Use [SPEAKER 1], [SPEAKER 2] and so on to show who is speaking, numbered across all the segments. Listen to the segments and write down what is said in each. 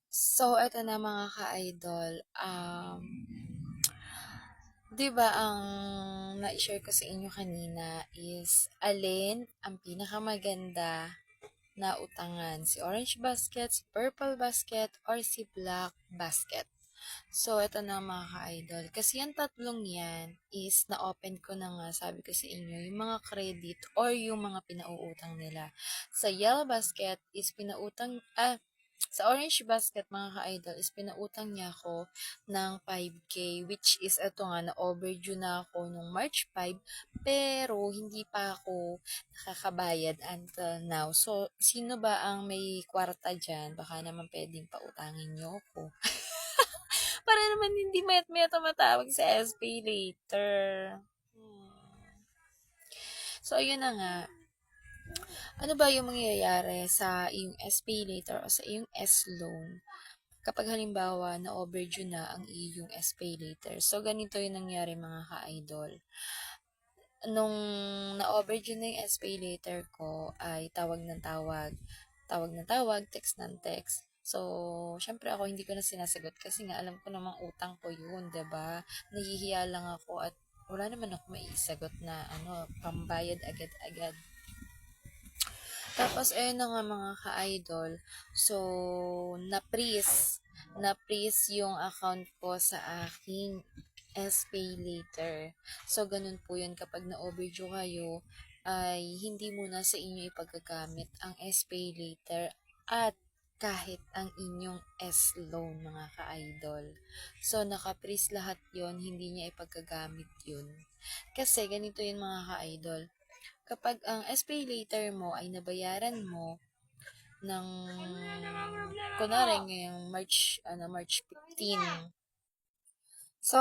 [SPEAKER 1] So, eto na mga ka-idol, 'di ba ang na-share ko sa inyo kanina is alin ang pinakamaganda na utangan, si orange basket, si purple basket, or si black basket? So, eto na mga ka-idol. Kasi yung tatlong yan is na-open ko na nga, sabi ko sa inyo, yung mga credit or yung mga pinauutang nila. Sa yellow basket is sa orange basket mga ka-idol is pinautang niya ako ng 5K, which is eto nga na overdue na ako nung March 5 pero hindi pa ako nakakabayad until now. So, sino ba ang may kwarta dyan? Baka naman pwedeng pautangin niyo ako. Para naman hindi mayat-maya tumatawag sa SPay later. So, ayun na nga. Ano ba yung mangyayari sa iyong SPay later o sa iyong S-loan kapag halimbawa na overdue na ang iyong SPay later? So, ganito yung nangyari mga ka-idol. Nung na-overdue na yung SPay later ko, ay tawag ng tawag, text ng text. So, syempre ako hindi ko na sinasagot kasi nga alam ko namang utang ko yun, 'di ba? Nahihiya lang ako at wala naman ako maisagot na pambayad agad-agad. Tapos ayun na nga mga ka-idol. So, na-freeze yung account ko sa aking SPay later. So, ganun po yun kapag na-overdue kayo, ay hindi muna sa inyo ipagagamit ang SPay later at kahit ang inyong S-loan mga ka-idol. So, naka-freeze lahat yon, hindi niya ipagagamit yun. Kasi ganito yun mga ka-idol. Kapag ang SPay later mo ay nabayaran mo ng kunwari ngayong March 15. So,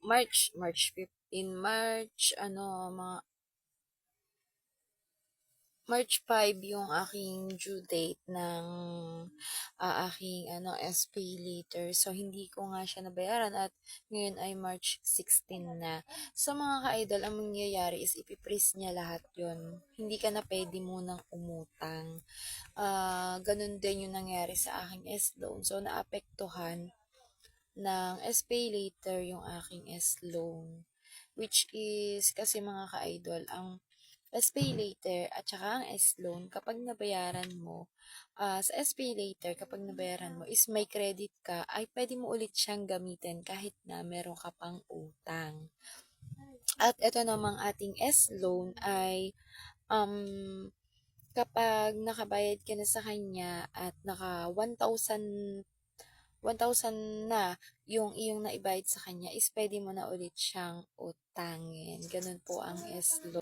[SPEAKER 1] March 15, mga March 5 yung aking due date ng aking SPay later. So, hindi ko nga siya nabayaran at ngayon ay March 16 na. So, mga ka-idol, ang mangyayari is ipiprease niya lahat yon. Hindi ka na pwede munang umutang. Ganun din yung nangyari sa aking S-loan. So, naapektuhan ng SPay later yung aking S-loan. Which is, kasi mga ka-idol, ang SPay later at saka ang S-loan, kapag nabayaran mo, sa SPay later, kapag nabayaran mo, is may credit ka, ay pwede mo ulit siyang gamitin kahit na meron ka pang utang. At ito namang ating S-loan ay, um, kapag nakabayad ka na sa kanya at naka 1,000 na yung iyong naibayad sa kanya is pwede mo na ulit siyang utangin. Ganun po ang S-loan.